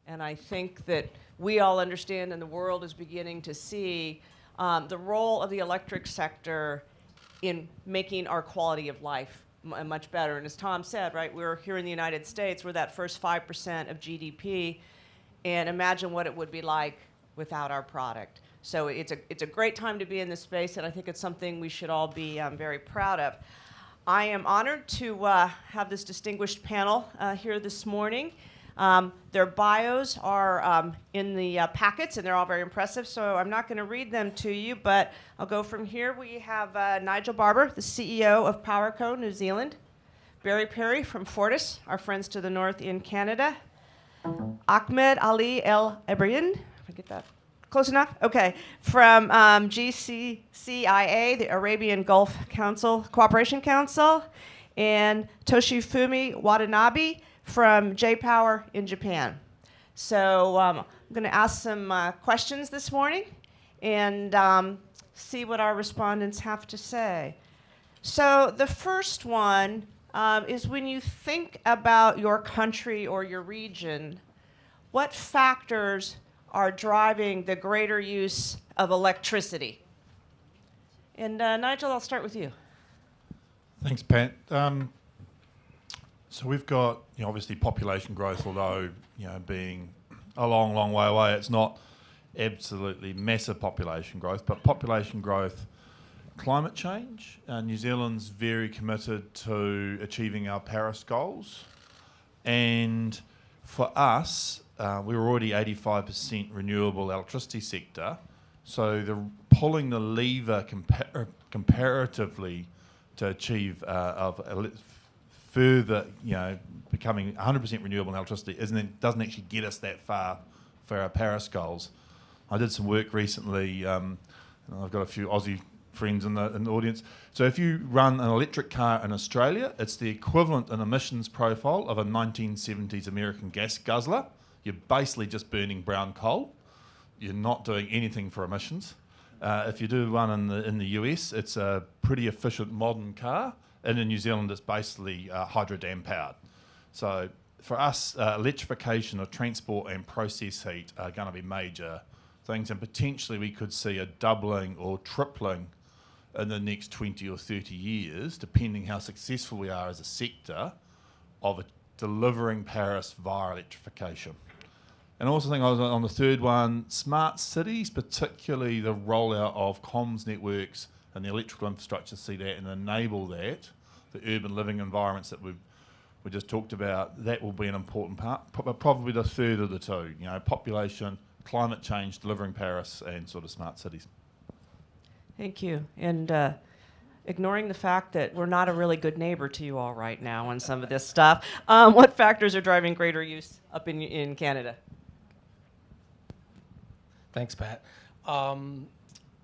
And I think that we all understand and the world is beginning to see the role of the electric sector in making our quality of life much better. And as Tom said, right, we're here in the United States, we're that first 5% of GDP, and imagine what it would be like without our product. So it's a great time to be in this space, and I think it's something we should all be very proud of. I am honored to have this distinguished panel here this morning. Their bios are in the packets, and they're all very impressive, so I'm not going to read them to you, but I'll go from here. We have Nigel Barbour, the CEO of Powerco, New Zealand. Barry Perry from Fortis, our friends to the north in Canada. Ahmed Ali Al-Ebrahim, if I get that close enough? Okay, from GCCIA, the Arabian Gulf Cooperation Council, and Toshifumi Watanabe from J-Power in Japan. So I'm going to ask some questions this morning and see what our respondents have to say. So the first one is, when you think about your country or your region, what factors are driving the greater use of electricity? And Nigel, I'll start with you. Thanks, Pat. So we've got, obviously population growth, although, being a long, long way away, it's not absolutely massive population growth, but population growth, climate change. New Zealand's very committed to achieving our Paris goals. And for us, we're already 85% renewable electricity sector. So pulling the lever comparatively to achieve further, becoming 100% renewable electricity doesn't actually get us that far for our Paris goals. I did some work recently, and I've got a few Aussie friends in the audience. So if you run an electric car in Australia, it's the equivalent in emissions profile of a 1970s American gas guzzler. You're basically just burning brown coal. You're not doing anything for emissions. If you do one in the US, it's a pretty efficient modern car. And in New Zealand, it's basically hydro dam powered. So for us, electrification of transport and process heat are going to be major things. And potentially we could see a doubling or tripling in the next 20 or 30 years, depending how successful we are as a sector of delivering Paris via electrification. And I also think I was on the third one, smart cities, particularly the rollout of comms networks and the electrical infrastructure to see that and enable that, the urban living environments that we just talked about, that will be an important part, but probably the third of the two, population, climate change, delivering Paris, and sort of smart cities. Thank you. And ignoring the fact that we're not a really good neighbor to you all right now on some of this stuff, what factors are driving greater use up in Canada? Thanks, Pat.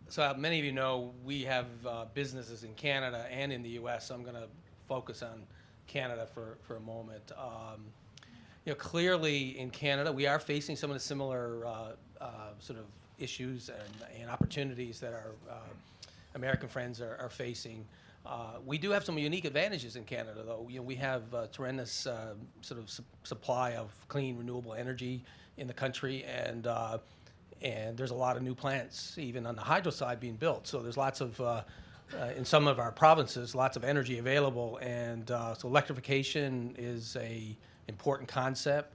So many of you know we have businesses in Canada and in the U.S., so I'm going to focus on Canada for a moment. Clearly in Canada, we are facing some of the similar sort of issues and opportunities that our American friends are facing. We do have some unique advantages in Canada, though. We have a tremendous sort of supply of clean, renewable energy in the country, and there's a lot of new plants, even on the hydro side, being built. So there's lots of, in some of our provinces, lots of energy available, and so electrification is a important concept,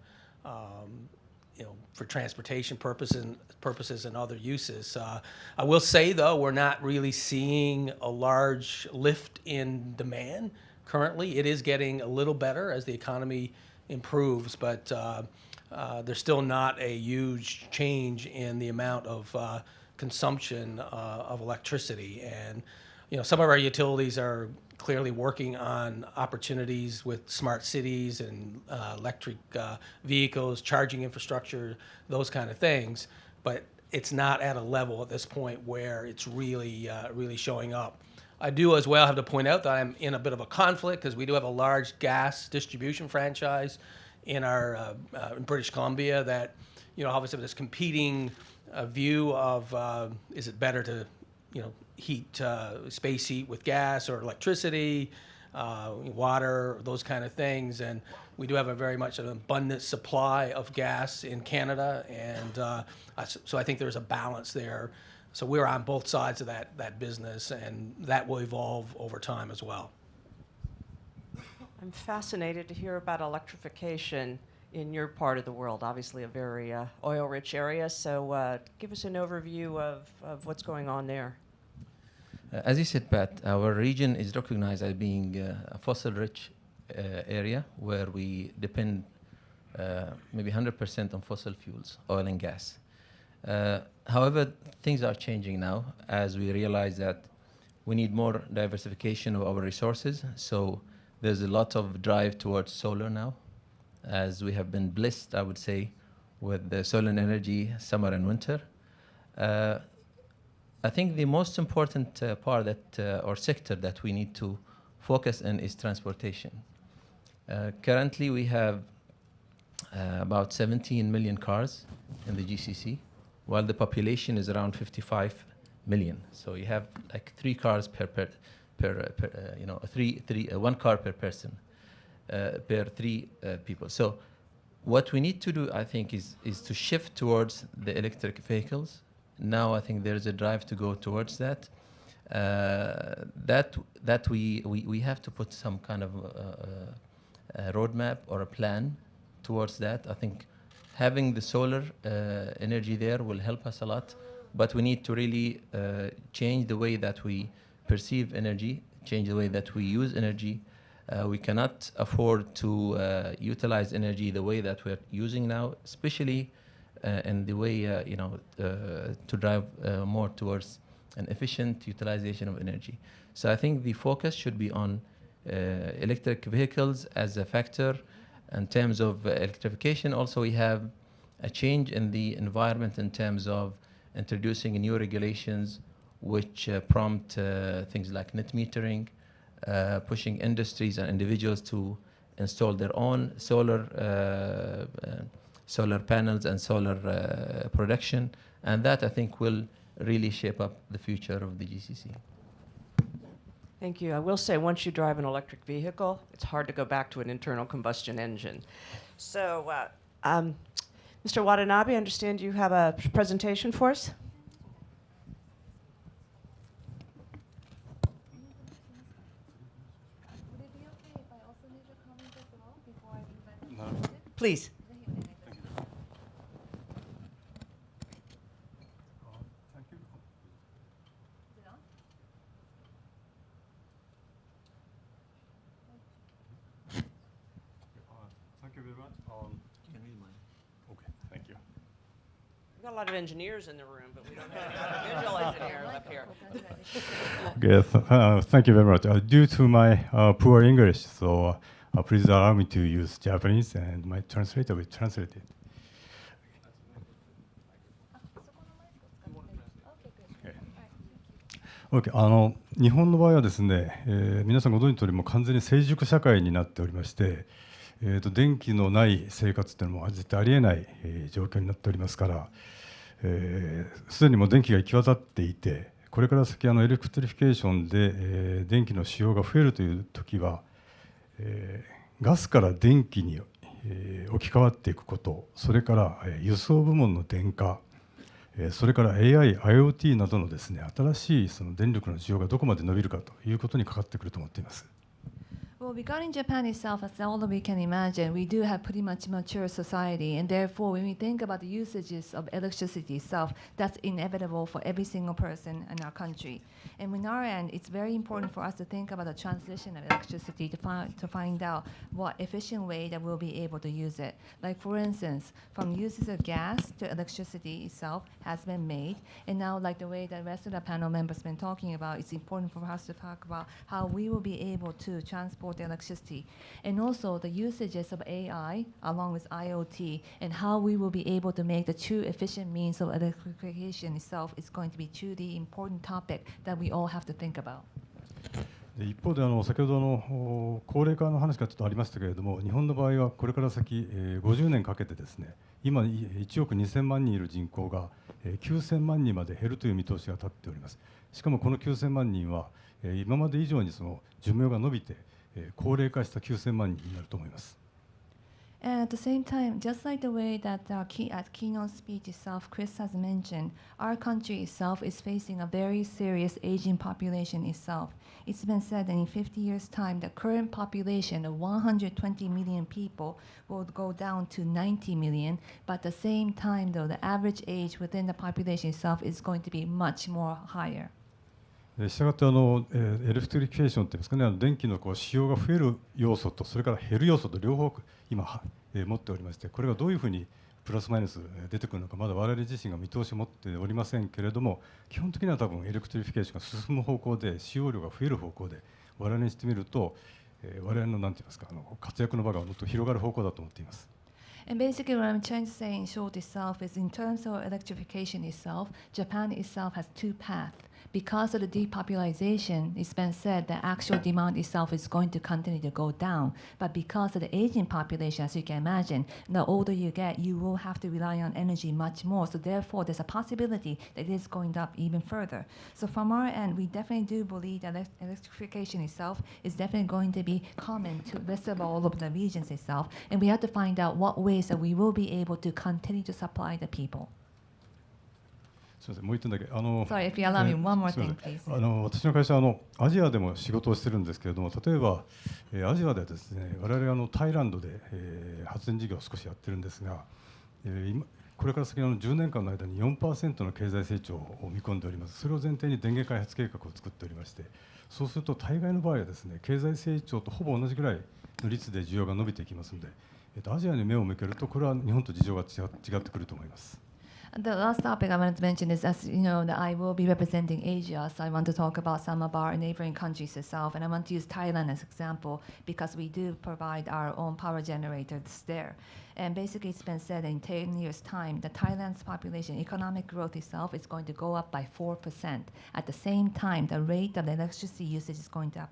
for transportation purposes and other uses. I will say, though, we're not really seeing a large lift in demand currently. It is getting a little better as the economy improves, but there's still not a huge change in the amount of consumption of electricity. And some of our utilities are clearly working on opportunities with smart cities and electric vehicles, charging infrastructure, those kind of things. But it's not at a level at this point where it's really showing up. I do as well have to point out that I'm in a bit of a conflict because we do have a large gas distribution franchise in our in British Columbia that, obviously this competing view of is it better to, heat space heat with gas or electricity, water, those kind of things. And We do have a very much an abundant supply of gas in Canada, and so I think there's a balance there. So we're on both sides of that business, and that will evolve over time as well. I'm fascinated to hear about electrification in your part of the world, obviously a very oil-rich area. So give us an overview of what's going on there. As you said, Pat, our region is recognized as being a fossil-rich area where we depend maybe 100% on fossil fuels, oil and gas. However, things are changing now as we realize that we need more diversification of our resources. So there's a lot of drive towards solar now, as we have been blessed, I would say, with the solar energy summer and winter. I think the most important part that or sector that we need to focus on is transportation. Currently, we have about 17 million cars in the GCC, while the population is around 55 million. So you have like 3 cars one car per person per 3 people. So what we need to do, I think, is to shift towards the electric vehicles. Now I think there's a drive to go towards that. That we have to put some kind of a roadmap or a plan towards that. I think having the solar energy there will help us a lot, but we need to really change the way that we perceive energy, change the way that we use energy. We cannot afford to utilize energy the way that we're using now, especially in the way to drive more towards an efficient utilization of energy. So I think the focus should be on electric vehicles as a factor. In terms of electrification, also we have a change in the environment in terms of introducing new regulations which prompt things like net metering, pushing industries and individuals to install their own solar panels and solar production, and that I think will really shape up the future of the GCC. Thank you. I will say, once you drive an electric vehicle, it's hard to go back to an internal combustion engine. So, Mr. Watanabe, I understand you have a presentation for us? Would it be okay if I also need a comment as well before I invite you? Please. Thank you very much. Okay, thank you. We've got a lot of engineers in the room, but we don't have any visual engineers up here. Okay, thank you very much. Due to my poor English, so please allow me to use Japanese, and my translator will translate it. Okay. 日本の場合はですね、皆さんご存知の通りもう完全に成熟社会になっておりまして、電気のない生活っていうのも絶対ありえない、状況になっておりますから、すでにもう電気が行き渡っていて、これから先エレクトリフィケーションで、電気の使用が増えるという時は、ガスから電気に、置き換わっていくこと、それから、輸送部門の電化、それから AI、IoT などのですね、新しいその電力の需要がどこまで伸びるかということにかかってくると思っています。Well, regarding Japan itself, as all of we can imagine, we do have pretty much mature society, and therefore, when we think about the usages of electricity itself, that's inevitable for every single person in our country. And on our end, it's very important for us to think about the transition of electricity to find out what efficient way that we'll be able to use it. Like for instance, from uses of gas to electricity itself has been made, and now like the way that the rest of the panel members have been talking about, it's important for us to talk about how we will be able to transport the electricity, and also the usages of AI along with IoT, and how we will be able to make the true efficient means of electrification itself is going to be truly important topic that we all have to think about. 一方で先ほどの高齢化の話がちょっとありましたけれども、日本の場合はこれから先50年かけてですね、今1億2000万人いる人口が9000万人まで減るという見通しが立っております。しかもこの9000万人は今まで以上にその寿命が伸びて高齢化した9000万人になると思います。And at the same time, just like the way that at keynote speech itself, Chris has mentioned, our country itself is facing a very serious aging population itself. It's been said that in 50 years' time, the current population of 120 million people will go down to 90 million, but at the same time, though, the average age within the population itself is going to be much more higher. したがってエレクトリフィケーションといいますかね、電気の使用が増える要素とそれから減る要素と両方今、持っておりまして、これがどういうふうにプラスマイナス出てくるのかまだ我々自身が見通しを持っておりませんけれども、基本的には多分エレクトリフィケーションが進む方向で使用量が増える方向で我々にしてみると、我々のなんて言いますか活躍の場がもっと広がる方向だと思っています。And basically what I'm trying to say in short itself is in terms of electrification itself, Japan itself has two paths. Because of the depopulation, it's been said that actual demand itself is going to continue to go down. But because of the aging population, as you can imagine, the older you get, you will have to rely on energy much more. So therefore, there's a possibility that it is going up even further. So from our end, we definitely do believe that electrification itself is definitely going to be common to the rest of all of the regions itself. And we have to find out what ways that we will be able to continue to supply the people. すみません、もう一点だけ。Sorry, if you allow me one more thing, please. 私の会社はアジアでも仕事をしてるんですけれども、例えば、アジアではですね、我々タイランドで、発電事業を少しやってるんですが、これから先の10年間の間に 4% の経済成長を見込んでおります。それを前提に電源開発計画を作っておりまして、そうすると大概の場合はですね、経済成長とほぼ同じぐらいの率で需要が伸びていきますので、アジアに目を向けるとこれは日本と事情が違ってくると思います。The last topic I wanted to mention is, as you know, that I will be representing Asia, so I want to talk about some of our neighboring countries itself, and I want to use Thailand as an example because we do provide our own power generators there. And basically, it's been said in 10 years' time that Thailand's population economic growth itself is going to go up by 4%. At the same time, the rate of the electricity usage is going to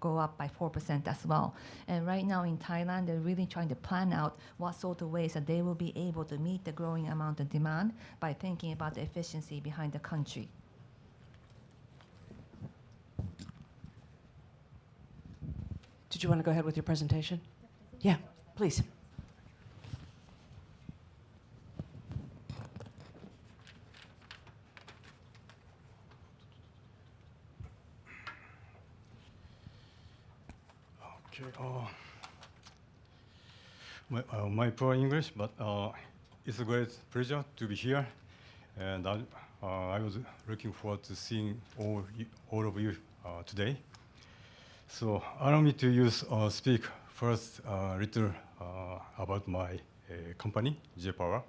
go up by 4% as well. And right now in Thailand, they're really trying to plan out what sort of ways that they will be able to meet the growing amount of demand by thinking about the efficiency behind the country. Did you want to go ahead with your presentation? Yeah, please. Okay, my poor English, but it's a great pleasure to be here, and I was looking forward to seeing all of you today. So allow me to speak first a little about my company, GEF.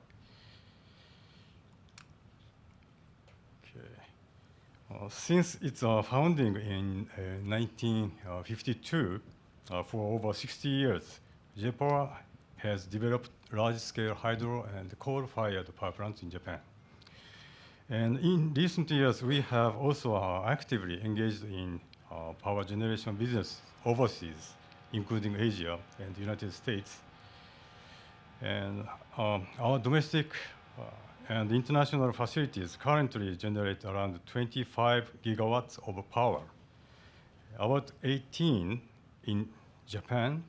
Since its founding in 1952, for over 60 years, GEF has developed large-scale hydro and coal-fired power plants in Japan. And in recent years, we have also actively engaged in power generation business overseas, including Asia and the United States. And our domestic and international facilities currently generate around 25 gigawatts of power, about 18 in Japan,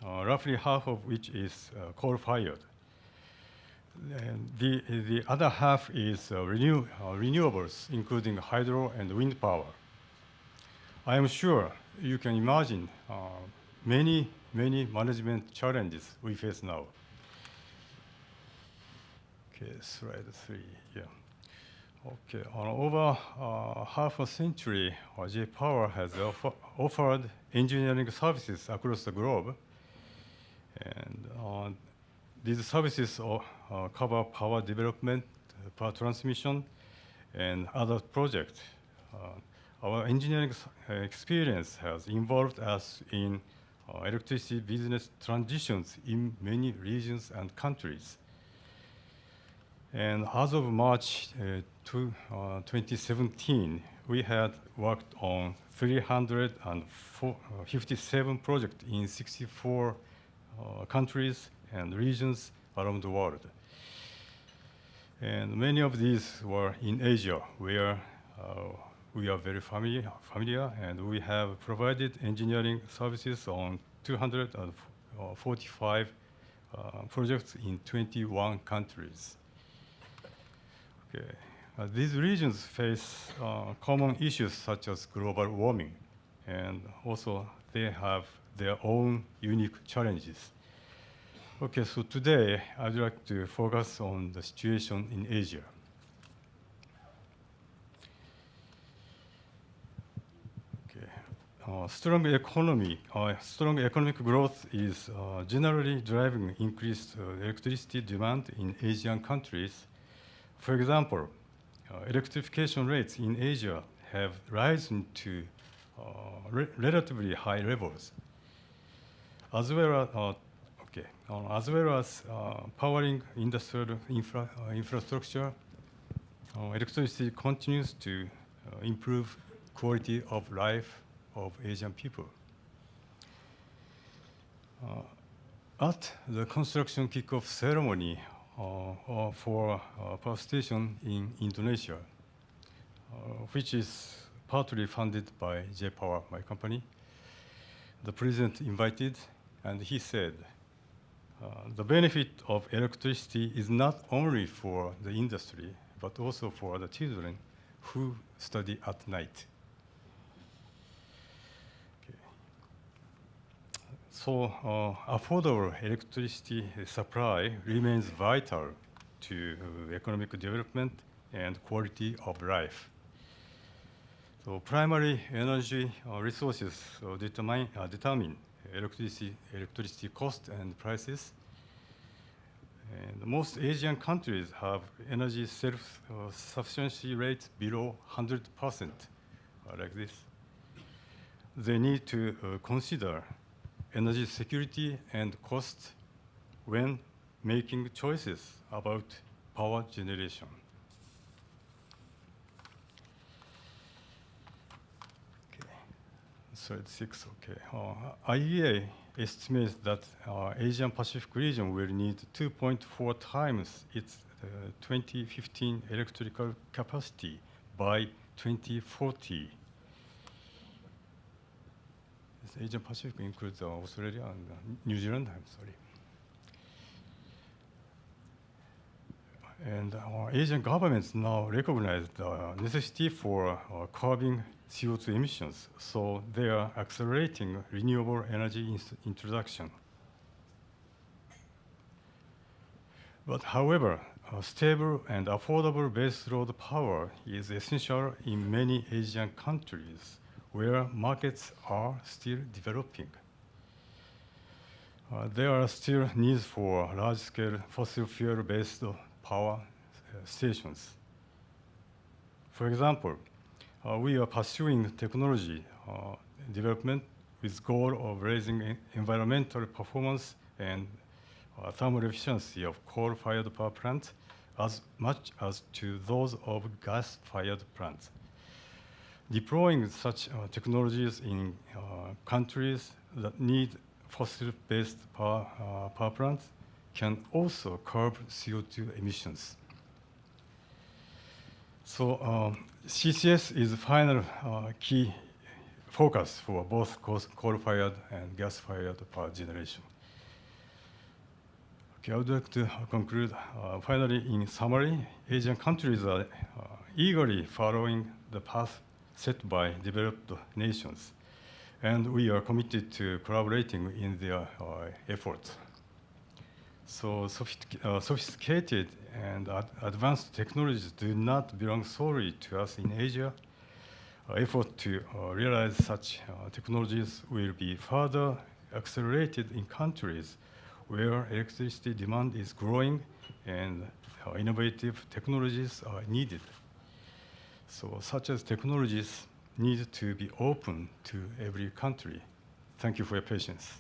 roughly half of which is coal-fired. And the other half is renewables, including hydro and wind power. I am sure you can imagine many management challenges we face now. Okay, slide 3, yeah. Okay, over half a century, GEF Power has offered engineering services across the globe. And these services cover power development, power transmission, and other projects. Our engineering experience has involved us in electricity business transitions in many regions and countries. And as of March 2017, we had worked on 357 projects in 64 countries and regions around the world. And many of these were in Asia, where we are very familiar, and we have provided engineering services on 245 projects in 21 countries. Okay. These regions face common issues such as global warming, and also they have their own unique challenges. Okay, so today I'd like to focus on the situation in Asia. Strong economic growth is generally driving increased electricity demand in Asian countries. For example, electrification rates in Asia have risen to relatively high levels, as well as powering industrial infrastructure. Electricity continues to improve quality of life of Asian people. At the construction kickoff ceremony for a power station in Indonesia, which is partly funded by J-Power, my company, the president invited, and he said, the benefit of electricity is not only for the industry, but also for the children who study at night. So affordable electricity supply remains vital to economic development and quality of life. So primary energy resources determine electricity cost and prices. And most Asian countries have energy self-sufficiency rates below 100%, like this. They need to consider energy security and cost when making choices about power generation. Okay. Slide 6, okay. IEA estimates that Asian Pacific region will need 2.4 times its 2015 electrical capacity by 2040. Asian Pacific includes Australia and New Zealand, I'm sorry. And Asian governments now recognize the necessity for curbing CO2 emissions, so they are accelerating renewable energy introduction. But however, stable and affordable baseload power is essential in many Asian countries, where markets are still developing. There are still needs for large-scale fossil fuel-based power stations. For example, we are pursuing technology development with goal of raising environmental performance and thermal efficiency of coal-fired power plants as much as to those of gas-fired plants. Deploying such technologies in countries that need fossil-based power plants can also curb CO2 emissions. So CCS is the final key focus for both coal-fired and gas-fired power generation. Okay, I would like to conclude. Finally, in summary, Asian countries are eagerly following the path set by developed nations, and we are committed to collaborating in their efforts. So sophisticated and advanced technologies do not belong solely to us in Asia. Our effort to realize such technologies will be further accelerated in countries where electricity demand is growing and innovative technologies are needed. So such as technologies need to be open to every country. Thank you for your patience.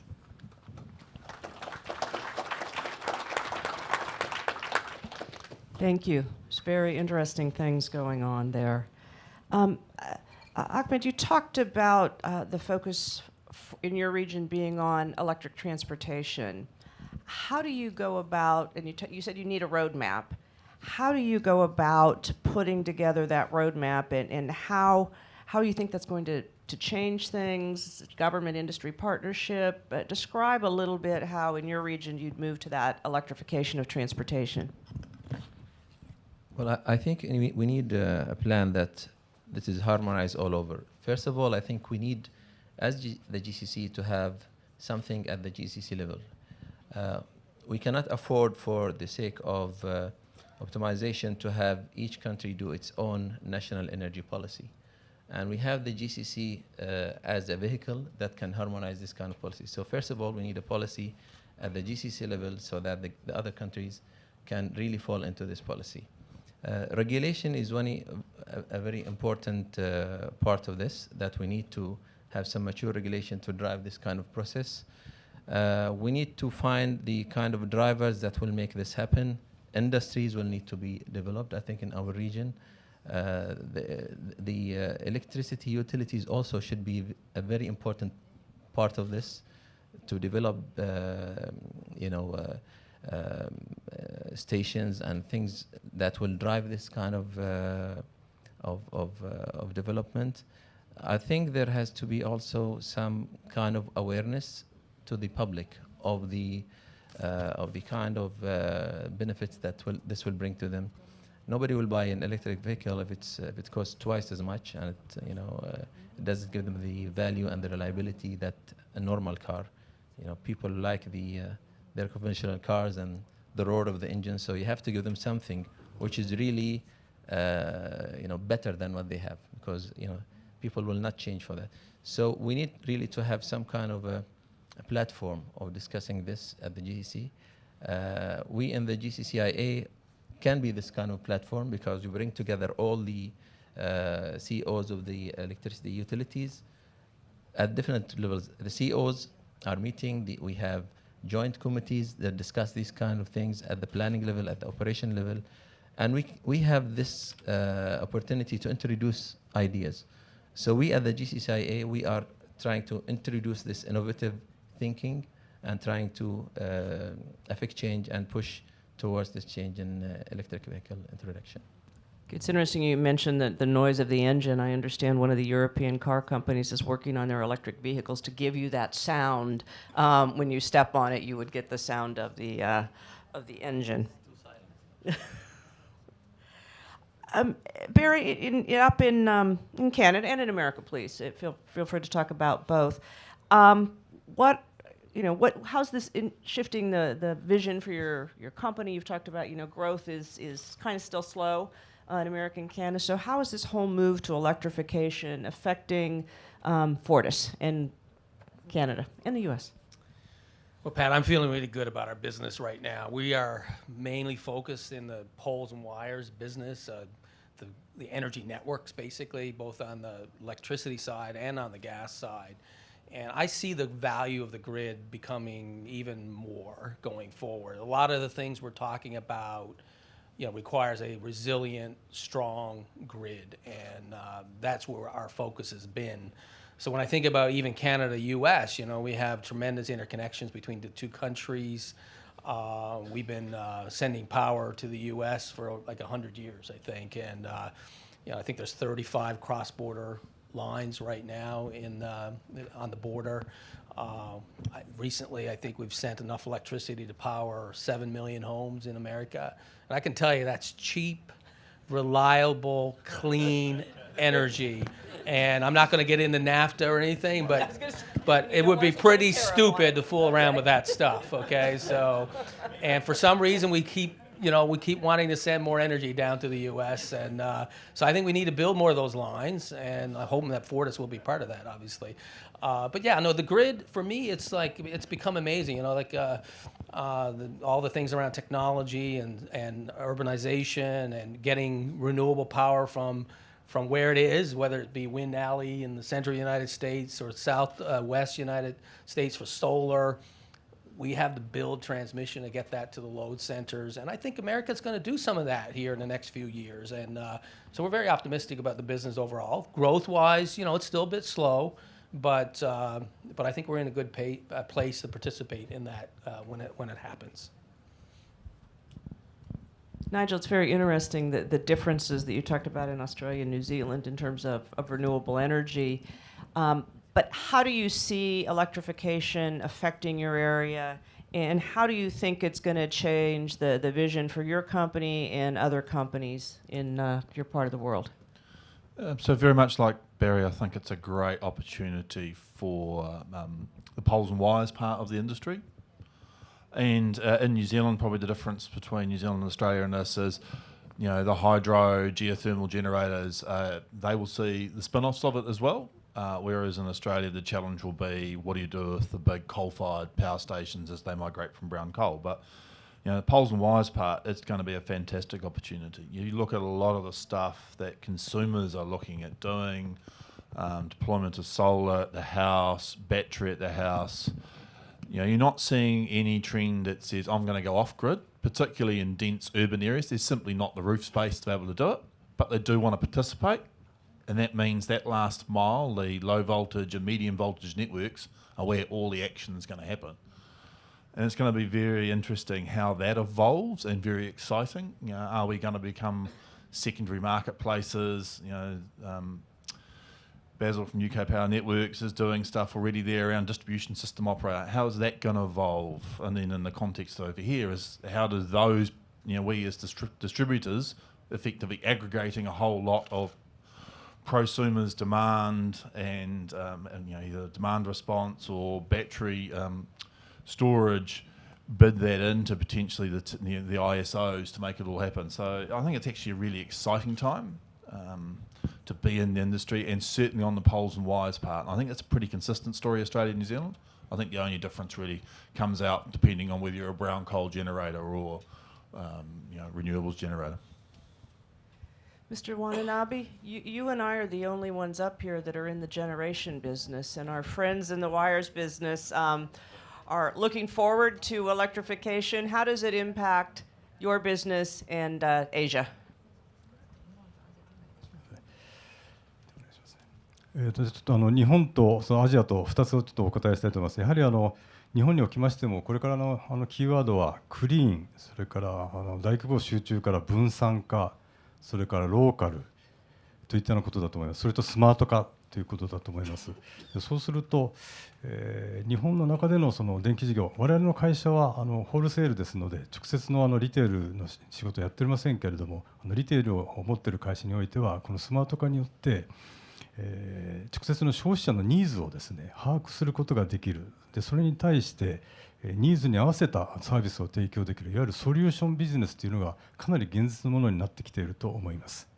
Thank you. It's very interesting things going on there. Ahmed, you talked about the focus in your region being on electric transportation. How do you go about, and you said you need a roadmap. How do you go about putting together that roadmap, and how do you think that's going to to change things, government industry partnership. Describe a little bit how in your region you'd move to that electrification of transportation. Well, I think we need a plan that is harmonized all over. First of all, I think we need, as the GCC, to have something at the GCC level. We cannot afford, for the sake of optimization, to have each country do its own national energy policy. And we have the GCC as a vehicle that can harmonize this kind of policy. So first of all, we need a policy at the GCC level so that the other countries can really fall into this policy. Regulation is a very important part of this, that we need to have some mature regulation to drive this kind of process. We need to find the kind of drivers that will make this happen. Industries will need to be developed, I think, in our region. The electricity utilities also should be a very important part of this, to develop stations and things that will drive this kind of development. I think there has to be also some kind of awareness to the public of the kind of benefits that this will bring to them. Nobody will buy an electric vehicle if it costs twice as much, and it doesn't give them the value and the reliability that a normal car. People like their conventional cars and the roar of the engine, so you have to give them something which is really better than what they have, because people will not change for that. So we need really to have some kind of a platform of discussing this at the GCC. We in the GCCIA can be this kind of platform, because we bring together all the CEOs of the electricity utilities at different levels. The CEOs are meeting. We have joint committees that discuss these kind of things at the planning level, at the operation level. And we have this opportunity to introduce ideas. So we at the GCCIA, we are trying to introduce this innovative thinking and trying to affect change and push towards this change in electric vehicle introduction. It's interesting you mentioned the noise of the engine. I understand one of the European car companies is working on their electric vehicles to give you that sound. When you step on it, you would get the sound of the engine. Barry, up in Canada and in America, please feel free to talk about both. How's this shifting the vision for your company? You've talked about growth is kind of still slow in America and Canada. So how is this whole move to electrification affecting Fortis in Canada and the U.S.? Well, Pat, I'm feeling really good about our business right now. We are mainly focused in the poles and wires business, the energy networks, basically, both on the electricity side and on the gas side. And I see the value of the grid becoming even more going forward. A lot of the things we're talking about requires a resilient, strong grid, and that's where our focus has been. So when I think about even Canada, US, we have tremendous interconnections between the two countries. We've been sending power to the US for like 100 years, I think, and I think there's 35 cross-border lines right now on the border. Recently, I think we've sent enough electricity to power 7 million homes in America. And I can tell you that's cheap, reliable, clean energy. And I'm not going to get into NAFTA or anything, but it would be pretty stupid to fool around with that stuff, okay? So, and for some reason we keep wanting to send more energy down to the U.S. And so I think we need to build more of those lines, and I'm hoping that Fortis will be part of that, obviously. But yeah, no, the grid, for me, it's become amazing, all the things around technology and urbanization and getting renewable power from where it is, whether it be Wind Alley in the central United States or southwest United States for solar. We have to build transmission to get that to the load centers. And I think America's going to do some of that here in the next few years. And so we're very optimistic about the business overall. Growth-wise, it's still a bit slow, but I think we're in a good place to participate in that when it happens. Nigel, it's very interesting the differences that you talked about in Australia and New Zealand in terms of renewable energy. But how do you see electrification affecting your area, and how do you think it's going to change the vision for your company and other companies in your part of the world? So very much like Barry, I think it's a great opportunity for the poles and wires part of the industry. And in New Zealand, probably the difference between New Zealand and Australia in this is, you know, the hydro, geothermal generators, they will see the spin-offs of it as well. Whereas in Australia, the challenge will be, what do you do with the big coal-fired power stations as they migrate from brown coal? But, you know, the poles and wires part, it's going to be a fantastic opportunity. You look at a lot of the stuff that consumers are looking at doing, deployment of solar at the house, battery at the house. You know, you're not seeing any trend that says, I'm going to go off-grid, particularly in dense urban areas. There's simply not the roof space to be able to do it, but they do want to participate. And that means that last mile, the low voltage and medium voltage networks are where all the action is going to happen. And it's going to be very interesting how that evolves, and very exciting. You know, are we going to become secondary marketplaces? You know, Basil from UK Power Networks is doing stuff already there around distribution system operator. How is that going to evolve? And then in the context over here is, how do those, you know, we as distributors effectively aggregating a whole lot of prosumers demand and you know, either demand response or battery storage, bid that into potentially the ISOs to make it all happen. So I think it's actually a really exciting time to be in the industry, and certainly on the poles and wires part. I think it's a pretty consistent story, Australia and New Zealand. I think the only difference really comes out depending on whether you're a brown coal generator or you know, renewables generator. Mr. Watanabe, you and I are the only ones up here that are in the generation business, and our friends in the wires business are looking forward to electrification. How does it impact your business and Asia? ちょっと日本とそのアジアと2つをちょっとお答えしたいと思います。やはり日本におきましても、これからのキーワードはクリーン、それから大規模集中から分散化、それからローカルといったようなことだと思います。それとスマート化ということだと思います。そうすると、日本の中でのその電気事業、我々の会社はホールセールですので、直接のリテールの仕事をやっておりませんけれども、リテールを持っている会社においては、このスマート化によって直接の消費者のニーズをですね、把握することができる。でそれに対してニーズに合わせたサービスを提供できる、いわゆるソリューションビジネスというのがかなり現実のものになってきていると思います。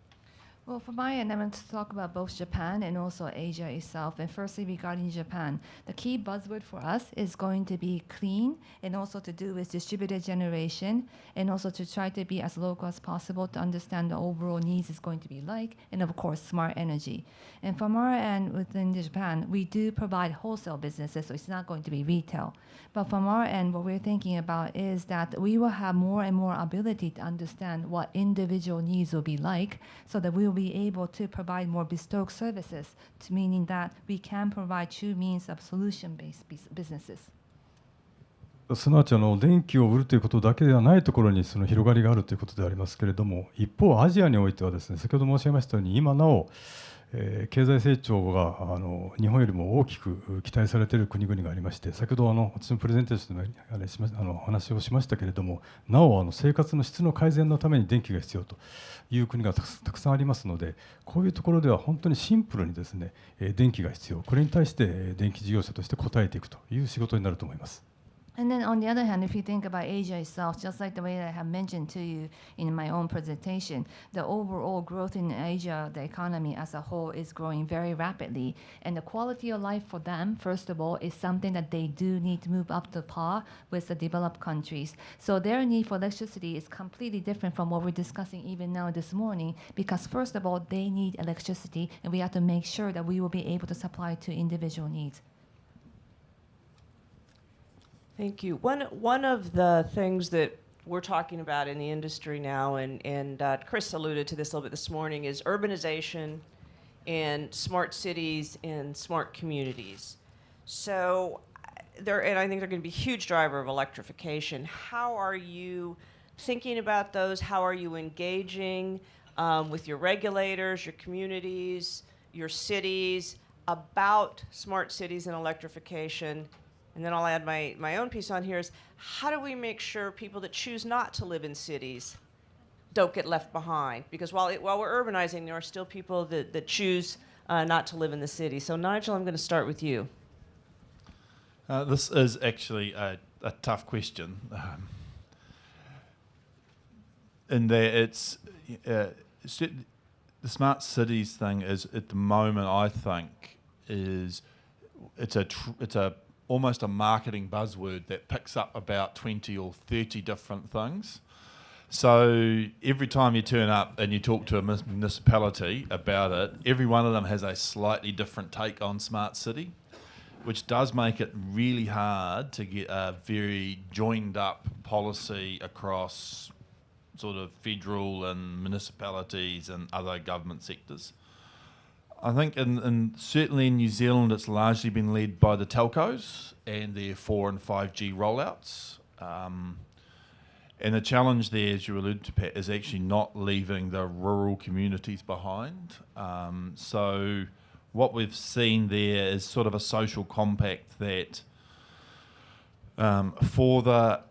Well, for my end, I want to talk about both Japan and also Asia itself. And firstly, regarding Japan, the key buzzword for us is going to be clean, and also to do with distributed generation, and also to try to be as local as possible to understand the overall needs is going to be like, and of course, smart energy. And from our end within Japan, we do provide wholesale businesses, so it's not going to be retail. But from our end, what we're thinking about is that we will have more and more ability to understand what individual needs will be like, so that we will be able to provide more bespoke services, meaning that we can provide true means of solution-based businesses. すなわち電気を売るということだけではないところにその広がりがあるということでありますけれども、一方アジアにおいてはですね、先ほど申し上げましたように、今なお経済成長が日本よりも大きく期待されている国々がありまして、先ほど私のプレゼンテーションでお話をしましたけれども、なお生活の質の改善のために電気が必要という国がたくさんありますので、こういうところでは本当にシンプルにですね、電気が必要、これに対して電気事業者として応えていくという仕事になると思います。And then on the other hand, if you think about Asia itself, just like the way that I have mentioned to you in my own presentation, the overall growth in Asia, the economy as a whole is growing very rapidly. And the quality of life for them, first of all, is something that they do need to move up to par with the developed countries. So their need for electricity is completely different from what we're discussing even now this morning, because first of all, they need electricity, and we have to make sure that we will be able to supply to individual needs. Thank you. One of the things that we're talking about in the industry now, and Chris alluded to this a little bit this morning, is urbanization and smart cities and smart communities. So, and I think they're going to be a huge driver of electrification. How are you thinking about those? How are you engaging with your regulators, your communities, your cities? about smart cities and electrification, and then I'll add my own piece on here, is how do we make sure people that choose not to live in cities don't get left behind? Because while we're urbanizing, there are still people that choose not to live in the city. So Nigel, I'm going to start with you. This is actually a tough question. In that it's the smart cities thing is at the moment, I think, it's almost a marketing buzzword that picks up about 20 or 30 different things. So every time you turn up and you talk to a municipality about it, every one of them has a slightly different take on smart city, which does make it really hard to get a very joined up policy across sort of federal and municipalities and other government sectors. I think certainly in New Zealand, it's largely been led by the telcos and their 4 and 5G rollouts. And the challenge there, as you alluded to, Pat, is actually not leaving the rural communities behind. So what we've seen there is sort of a social compact that for the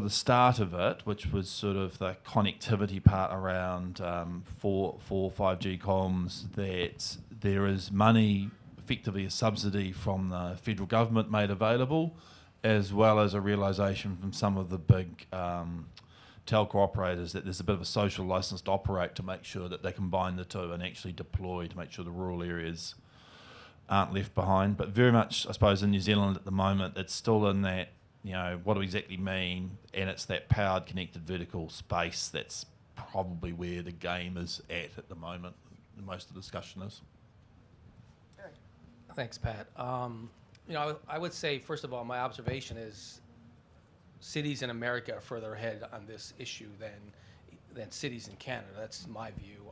start of it, which was sort of the connectivity part around 5G comms, that there is money, effectively a subsidy from the federal government made available, as well as a realisation from some of the big telco operators that there's a bit of a social licence to operate to make sure that they combine the two and actually deploy to make sure the rural areas aren't left behind. But very much, I suppose, in New Zealand at the moment, it's still in that, what do we exactly mean? And it's that powered, connected vertical space that's probably where the game is at the moment. Most of the discussion is. Thanks, Pat. I would say, first of all, my observation is cities in America are further ahead on this issue than cities in Canada. That's my view.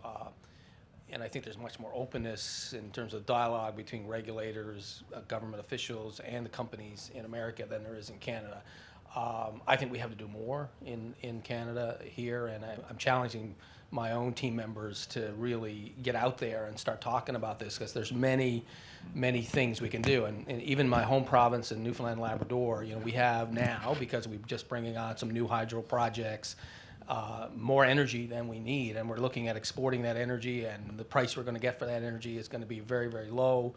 And I think there's much more openness in terms of dialogue between regulators, government officials, and the companies in America than there is in Canada. I think we have to do more in Canada here, and I'm challenging my own team members to really get out there and start talking about this, because there's many things we can do. And even my home province in Newfoundland and Labrador, we have now, because we're just bringing on some new hydro projects, more energy than we need, and we're looking at exporting that energy, and the price we're going to get for that energy is going to be very, very low.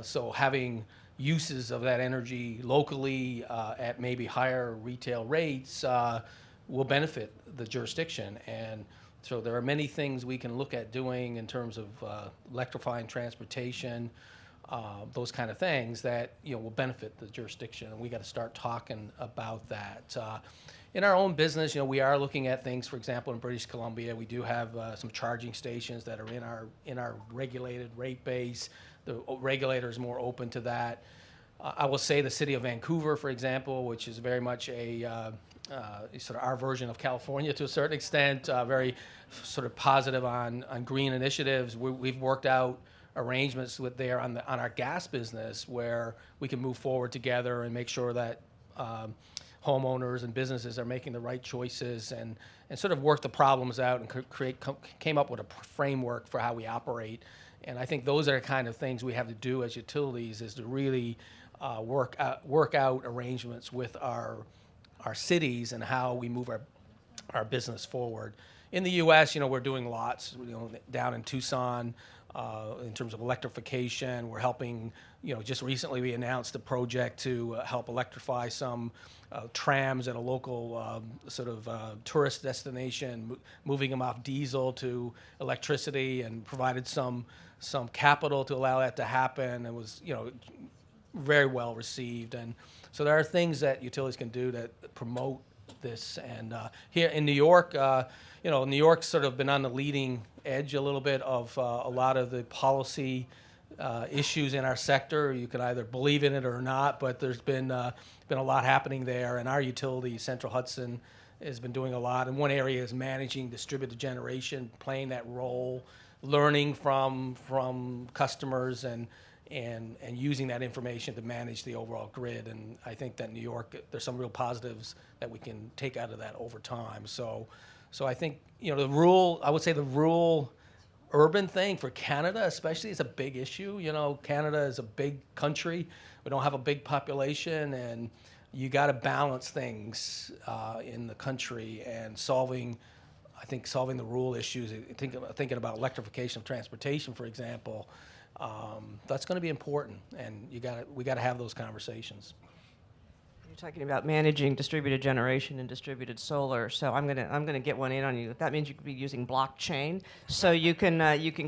So having uses of that energy locally at maybe higher retail rates will benefit the jurisdiction. And so there are many things we can look at doing in terms of electrifying transportation, those kind of things that will benefit the jurisdiction, and we got to start talking about that. In our own business, we are looking at things. For example, in British Columbia, we do have some charging stations that are in our regulated rate base. The regulator is more open to that. I will say the city of Vancouver, for example, which is very much a sort of our version of California to a certain extent, very sort of positive on green initiatives. We've worked out arrangements with there on our gas business where we can move forward together and make sure that homeowners and businesses are making the right choices and sort of work the problems out and came up with a framework for how we operate. And I think those are the kind of things we have to do as utilities, is to really work out arrangements with our cities and how we move our business forward. In the U.S., we're doing lots. Down in Tucson, in terms of electrification, we're helping. Just recently we announced a project to help electrify some trams at a local sort of tourist destination, moving them off diesel to electricity, and provided some capital to allow that to happen. It was very well received, and so there are things that utilities can do to promote this. And here in New York, New York's sort of been on the leading edge a little bit of a lot of the policy issues in our sector. You can either believe in it or not, but there's been a lot happening there, and our utility, Central Hudson, has been doing a lot. And one area is managing distributed generation, playing that role, learning from customers and using that information to manage the overall grid. And I think that New York, there's some real positives that we can take out of that over time. So I think, I would say the rural urban thing for Canada, especially, it's a big issue. You know, Canada is a big country. We don't have a big population, and you got to balance things in the country and solving the rural issues. Thinking about electrification of transportation, for example, that's going to be important, and we got to have those conversations. You're talking about managing distributed generation and distributed solar, so I'm gonna get one in on you. That means you could be using blockchain. So you can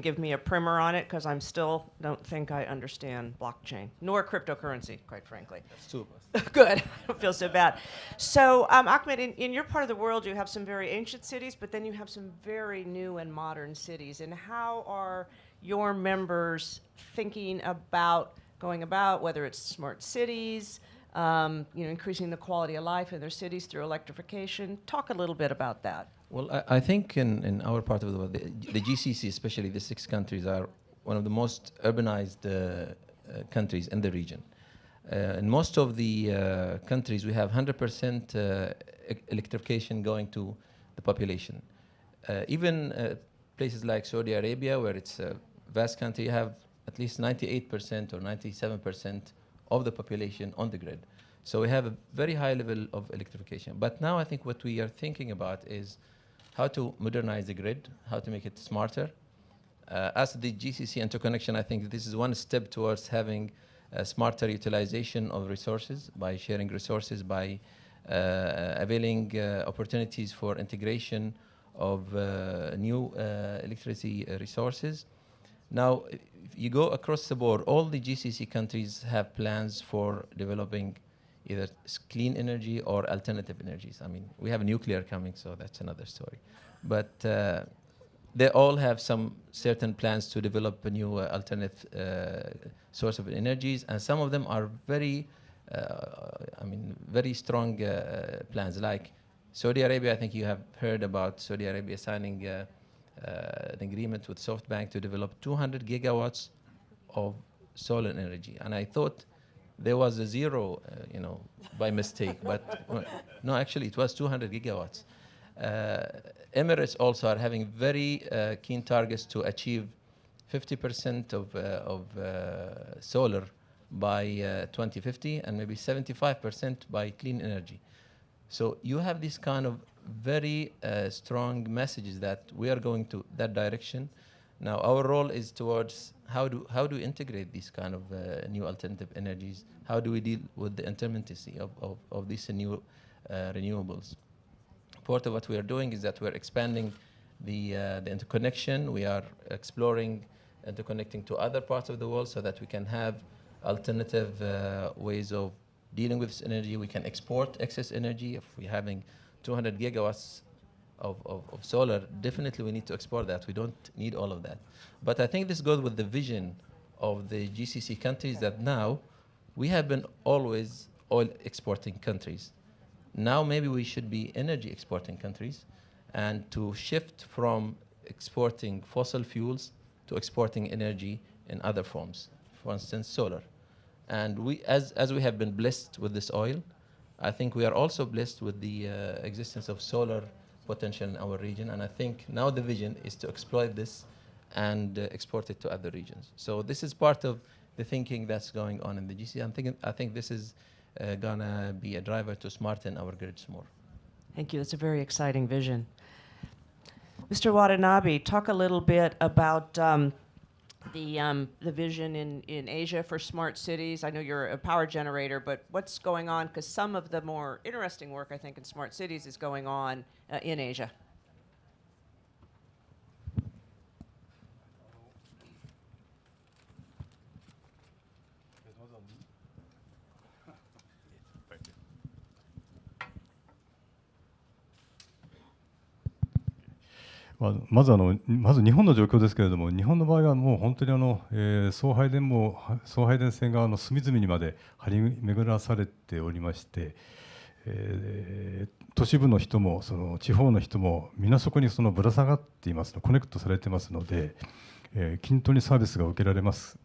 give me a primer on it, because I'm still don't think I understand blockchain nor cryptocurrency, quite frankly. That's two of us. Good. I don't feel so bad. So Ahmed, in your part of the world, you have some very ancient cities, but then you have some very new and modern cities. And how are your members thinking about going about whether it's smart cities? Increasing the quality of life in their cities through electrification. Talk a little bit about that. Well, I think in our part of the world, the GCC, especially the 6 countries, are one of the most urbanized countries in the region. In most of the countries, we have 100% electrification going to the population. Even places like Saudi Arabia, where it's a vast country, you have at least 98% or 97% of the population on the grid. So we have a very high level of electrification. But now I think what we are thinking about is how to modernize the grid, how to make it smarter. As the GCC interconnection, I think this is one step towards having a smarter utilization of resources by sharing resources, by availing opportunities for integration of new electricity resources. Now, if you go across the board, all the GCC countries have plans for developing either clean energy or alternative energies. I mean, we have nuclear coming, so that's another story. But they all have some certain plans to develop a new alternative source of energies, and some of them are very, very strong plans. Like Saudi Arabia, I think you have heard about Saudi Arabia signing an agreement with SoftBank to develop 200 gigawatts of solar energy. And I thought there was a zero, by mistake. But no, actually, it was 200 gigawatts. Emirates also are having very keen targets to achieve 50% of solar by 2050 and maybe 75% by clean energy. So you have this kind of very strong messages that we are going to that direction. Now our role is towards how do we integrate these kind of new alternative energies? How do we deal with the intermittency of these new renewables? Part of what we are doing is that we're expanding the interconnection. We are exploring interconnecting to other parts of the world so that we can have alternative ways of dealing with this energy. We can export excess energy. If we're having 200 gigawatts of solar, definitely we need to export that. We don't need all of that. But I think this goes with the vision of the GCC countries that now we have been always oil exporting countries. Now maybe we should be energy exporting countries, and to shift from exporting fossil fuels to exporting energy in other forms, for instance, solar. And we, as we have been blessed with this oil, I think we are also blessed with the existence of solar potential in our region. And I think now the vision is to exploit this and export it to other regions. So this is part of the thinking that's going on in the GCC. I think this is gonna be a driver to smarten our grids more. Thank you. That's a very exciting vision. Mr. Watanabe, talk a little bit about the vision in Asia for smart cities. I know you're a power generator, but what's going on? Because some of the more interesting work, I think, in smart cities is going on in Asia.まず日本の状況ですけれども、日本の場合はもう本当に送配電線が隅々にまで張り巡らされておりまして、都市部の人もその地方の人も皆そこにぶら下がっていますの、コネクトされてますので、均等にサービスが受けられます。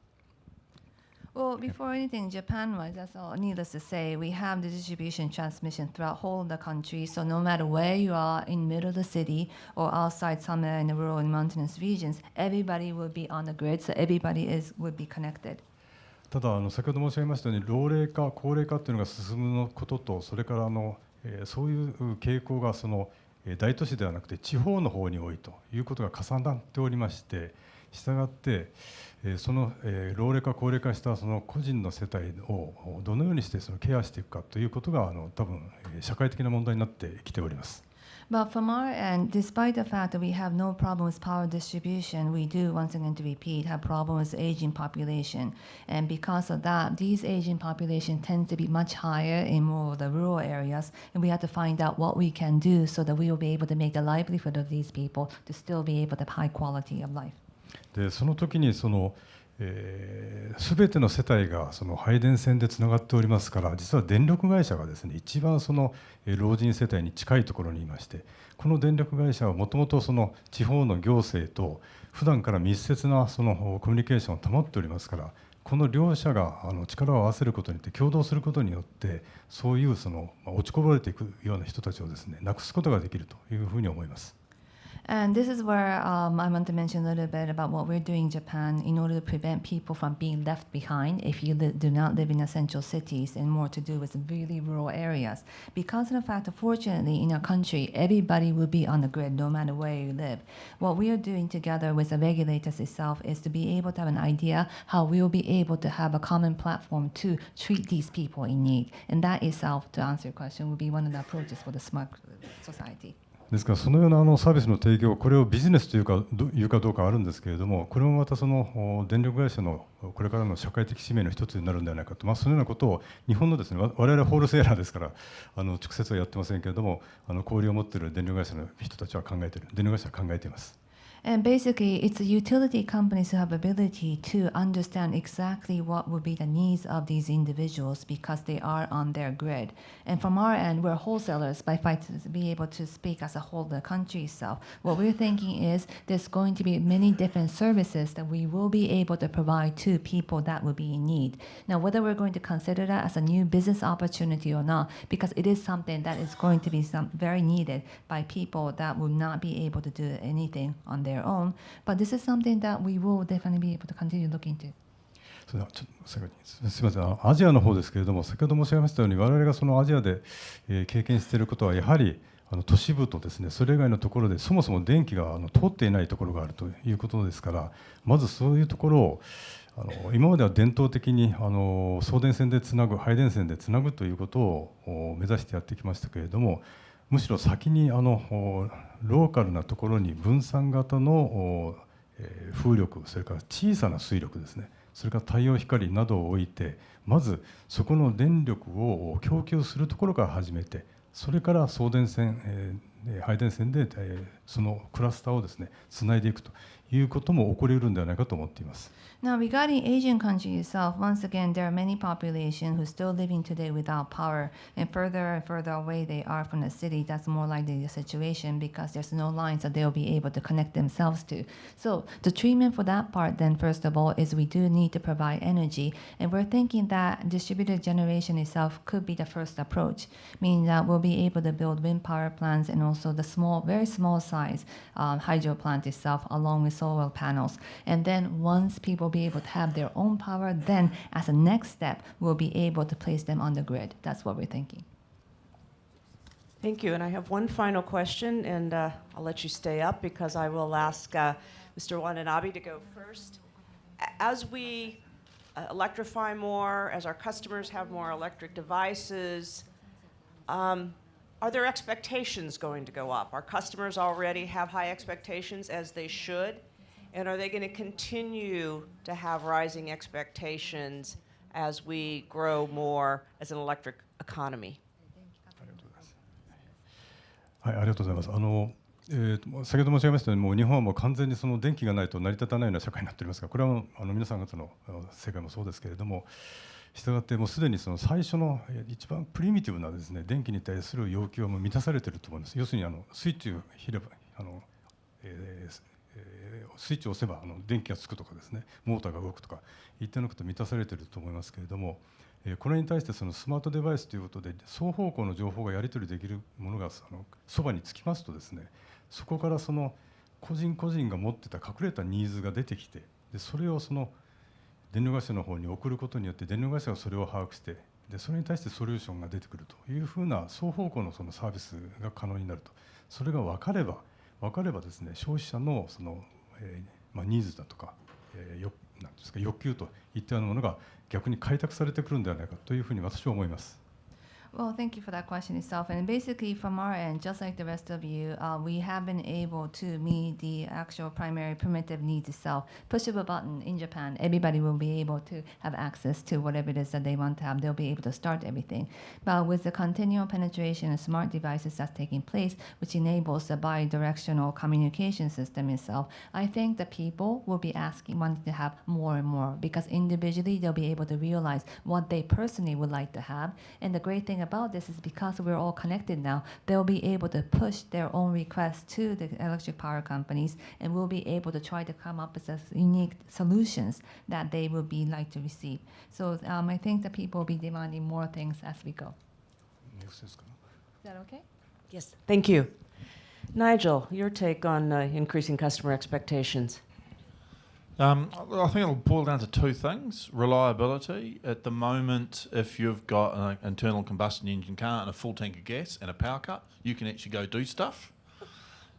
Well, before anything, Japan-wise, that's all. Needless to say, we have the distribution transmission throughout whole of the country. So no matter where you are, in middle of the city or outside somewhere in the rural and mountainous regions, everybody will be on the grid. So everybody would be connected. ただ先ほど申し上げましたように老齢化高齢化というのが進むこととそれからそういう傾向が大都市ではなくて地方の方に多いということが重なっておりまして、したがって老齢化高齢化した個人の世帯をどのようにしてケアしていくかということが多分社会的な問題になってきております。But from our end, despite the fact that we have no problem with power distribution, we do, once again to repeat, have problems with aging population. And because of that, these aging population tends to be much higher in more of the rural areas. And we have to find out what we can do so that we will be able to make the livelihood of these people to still be able to have high quality of life. でその時に全ての世帯が配電線でつながっておりますから、実は電力会社がですね一番老人世帯に近いところにいまして、この電力会社はもともと地方の行政と普段から密接なコミュニケーションを保っておりますから、この両者が力を合わせることによって共同することによってそういう落ちこぼれていくような人たちをですねなくすことができるというふうに思います。And this is where I want to mention a little bit about what we're doing in Japan in order to prevent people from being left behind if you do not live in essential cities and more to do with really rural areas. Because of the fact that fortunately in our country, everybody will be on the grid no matter where you live. What we are doing together with the regulators itself is to be able to have an idea how we will be able to have a common platform to treat these people in need. And that itself, to answer your question, will be one of the approaches for the smart society. ですからそのようなサービスの提供、これをビジネスというかどうかあるんですけれども、これもまた電力会社のこれからの社会的使命の一つになるんではないかと、そのようなことを日本のですね、我々はホールセーラーですから直接はやってませんけれども、交流を持っている電力会社の人たちは電力会社は考えています。And basically, it's the utility companies who have ability to understand exactly what would be the needs of these individuals because they are on their grid. And from our end, we're wholesalers by to be able to speak as a whole the country itself. What we're thinking is there's going to be many different services that we will be able to provide to people that will be in need. Now, whether we're going to consider that as a new business opportunity or not, because it is something that is going to be very needed by people that will not be able to do anything on their own, but this is something that we will definitely be able to continue looking into. すみません、アジアの方ですけれども、先ほど申し上げましたように、我々がアジアで経験していることは、やはり都市部とですね、それ以外のところでそもそも電気が通っていないところがあるということですから、まずそういうところを今までは伝統的に送電線でつなぐ、配電線でつなぐということを目指してやってきましたけれども、むしろ先にローカルなところに分散型の風力、それから小さな水力ですね、それから太陽光などを置いて、まずそこの電力を供給するところから始めて、それから送電線、配電線でそのクラスターをですねつないでいくということも起こり得るんではないかと思っています。Now, regarding Asian countries itself, once again, there are many population who are still living today without power, and further away they are from the city. That's more likely the situation because there's no lines that they'll be able to connect themselves to. So the treatment for that part, then, first of all, is we do need to provide energy, and we're thinking that distributed generation itself could be the first approach, meaning that we'll be able to build wind power plants and also the small, very small size hydro plant itself, along with solar panels. And then once people be able to have their own power, then as a next step, we'll be able to place them on the grid. That's what we're thinking. Thank you. And I have one final question, and I'll let you stay up because I will ask Mr. Watanabe to go first. As we electrify more, as our customers have more electric devices, are their expectations going to go up? Our customers already have high expectations, as they should. And are they going to continue to have rising expectations as we grow more as an electric economy? はい、ありがとうございます。先ほど申し上げましたように、もう日本はもう完全に電気がないと成り立たないような社会になっておりますが、これは皆さん方の世界もそうですけれども、したがってもうすでに最初の一番プリミティブなですね、電気に対する要求はもう満たされていると思います。要するにスイッチを切ればスイッチを押せば電気がつくとかですね、モーターが動くとかいったようなこと満たされていると思いますけれども、これに対してそのスマートデバイスということで双方向の情報がやり取りできるものがそばにつきますとですね、そこからその個人個人が持ってた隠れたニーズが出てきて、でそれをその電力会社の方に送ることによって電力会社がそれを把握して、でそれに対してソリューションが出てくるというふうな双方向のそのサービスが可能になると。それが分かればですね、消費者のその、ニーズだとか、なんですか、欲求といったようなものが逆に開拓されてくるんではないかというふうに私は思います。Well, thank you for that question itself. And basically, from our end, just like the rest of you, we have been able to meet the actual primary primitive needs itself. Push of a button in Japan, everybody will be able to have access to whatever it is that they want to have. They'll be able to start everything. But with the continual penetration of smart devices that's taking place, which enables the bi-directional communication system itself, I think that people will be wanting to have more and more, because individually they'll be able to realize what they personally would like to have. And the great thing about this is because we're all connected now, they'll be able to push their own requests to the electric power companies, and we'll be able to try to come up with unique solutions that they will be like to receive. So I think that people will be demanding more things as we go. Is that okay? Yes, thank you. Nigel, your take on increasing customer expectations. I think it'll boil down to two things. Reliability. At the moment, if you've got an internal combustion engine car and a full tank of gas and a power cut, you can actually go do stuff.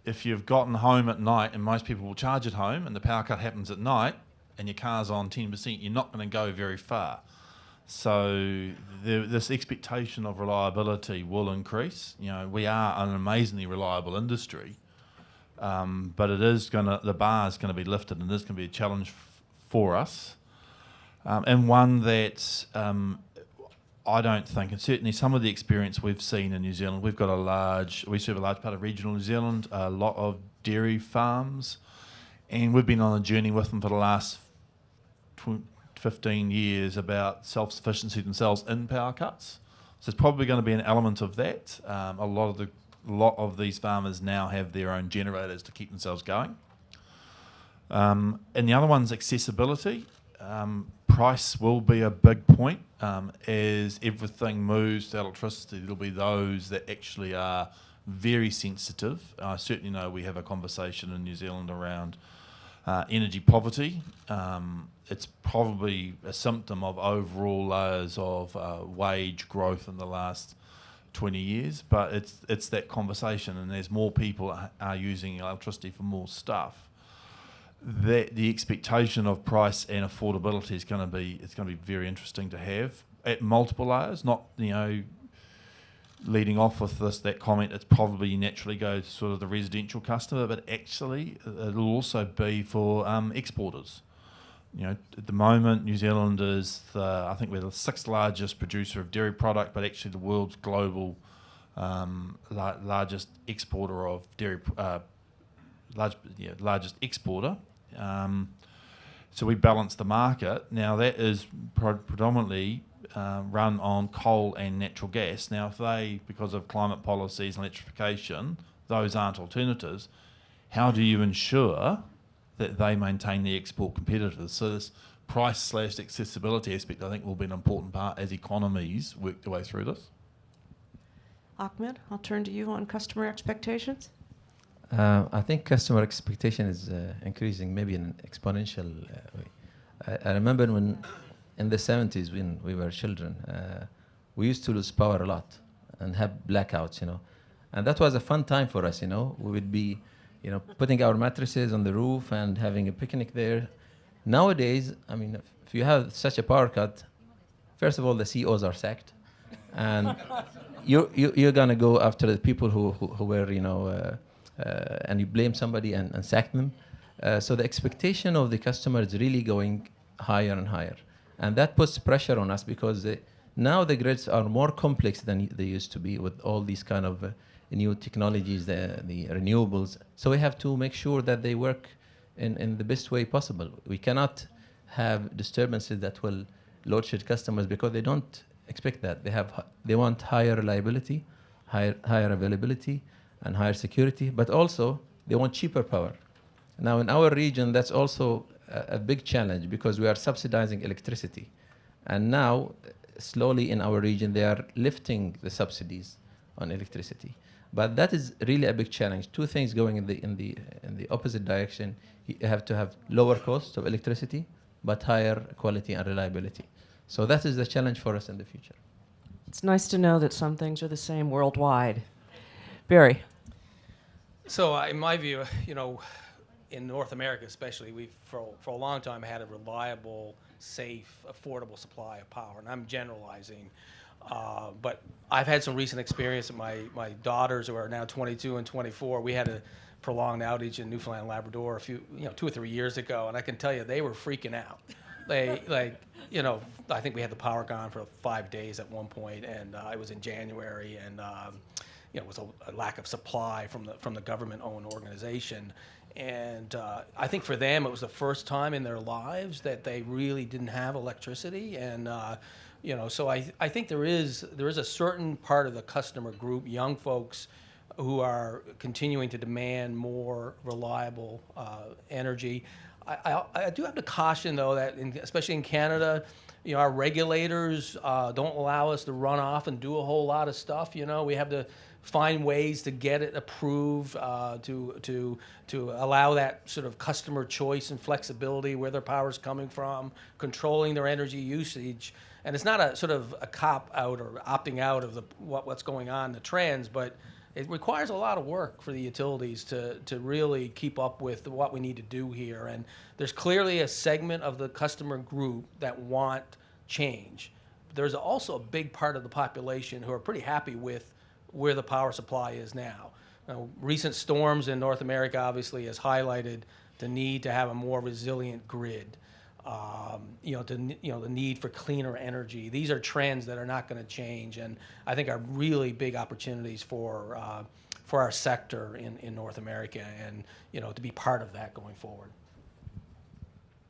If you've gotten home at night, and most people will charge at home, and the power cut happens at night, and your car's on 10%, you're not going to go very far. So this expectation of reliability will increase. You know, we are an amazingly reliable industry. But the bar is going to be lifted, and this can be a challenge for us, and one that I don't think, and certainly some of the experience we've seen in New Zealand, we serve a large part of regional New Zealand, a lot of dairy farms, and we've been on a journey with them for the last 15 years about self-sufficiency themselves in power cuts. So it's probably going to be an element of that. A lot of these farmers now have their own generators to keep themselves going. And the other one's accessibility. Price will be a big point. As everything moves to electricity, there'll be those that actually are very sensitive. I certainly know we have a conversation in New Zealand around energy poverty. It's probably a symptom of overall layers of wage growth in the last 20 years, but it's that conversation, and as more people are using electricity for more stuff, that the expectation of price and affordability is going to be very interesting to have at multiple layers. Not, leading off with that comment, it's probably naturally goes to sort of the residential customer, but actually it'll also be for exporters. At the moment, New Zealand is I think we're the 6th largest producer of dairy product, but actually the world's global largest exporter of dairy, largest exporter. So we balance the market. Now that is predominantly run on coal and natural gas. Now, if because of climate policies and electrification, those aren't alternatives, how do you ensure that they maintain the export competitors? So this price/accessibility aspect, I think, will be an important part as economies work their way through this. Ahmed, I'll turn to you on customer expectations. I think customer expectation is increasing, maybe in an exponential way. I remember when in the 70s, when we were children, we used to lose power a lot and have blackouts, and that was a fun time for us. We would be putting our mattresses on the roof and having a picnic there. Nowadays, if you have such a power cut, first of all, the CEOs are sacked, and you're gonna go after the people who were, and you blame somebody and sack them. So the expectation of the customer is really going higher and higher, and that puts pressure on us because now the grids are more complex than they used to be with all these kind of new technologies, the renewables. So we have to make sure that they work in the best way possible. We cannot have disturbances that will load shed customers because they don't expect that. They want higher reliability, higher availability, and higher security, but also they want cheaper power. Now, in our region, that's also a big challenge because we are subsidizing electricity. And now, slowly in our region, they are lifting the subsidies on electricity. But that is really a big challenge. Two things going in the opposite direction. You have to have lower cost of electricity, but higher quality and reliability. So that is the challenge for us in the future. It's nice to know that some things are the same worldwide. Barry. So in my view, you know, in North America especially, we've for a long time had a reliable, safe, affordable supply of power. And I'm generalizing. But I've had some recent experience. My daughters, who are now 22 and 24, we had a prolonged outage in Newfoundland and Labrador 2 or 3 years ago, and I can tell you they were freaking out. They I think we had the power gone for 5 days at one point, and it was in January, and it was a lack of supply from the government-owned organization. And I think for them, it was the first time in their lives that they really didn't have electricity. And so I think there is a certain part of the customer group, young folks, who are continuing to demand more reliable energy. I do have to caution, though, that especially in Canada, our regulators don't allow us to run off and do a whole lot of stuff. We have to find ways to get it approved, to allow that sort of customer choice and flexibility, where their power is coming from, controlling their energy usage. And it's not a sort of a cop-out or opting out of what's going on in the trends, but it requires a lot of work for the utilities to really keep up with what we need to do here. And there's clearly a segment of the customer group that want change. There's also a big part of the population who are pretty happy with where the power supply is now. Recent storms in North America obviously has highlighted the need to have a more resilient grid. The need for cleaner energy. These are trends that are not going to change, and I think are really big opportunities for our sector in North America, and to be part of that going forward.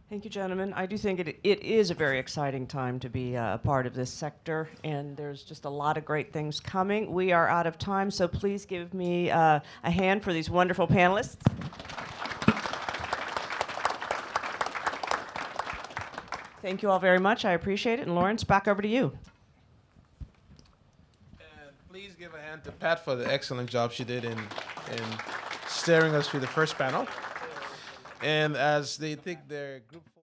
Thank you, gentlemen. I do think it is a very exciting time to be a part of this sector, and there's just a lot of great things coming. We are out of time, so please give me a hand for these wonderful panelists. Thank you all very much. I appreciate it. And Lawrence, back over to you. And please give a hand to Pat for the excellent job she did in steering us through the first panel. And as they think their group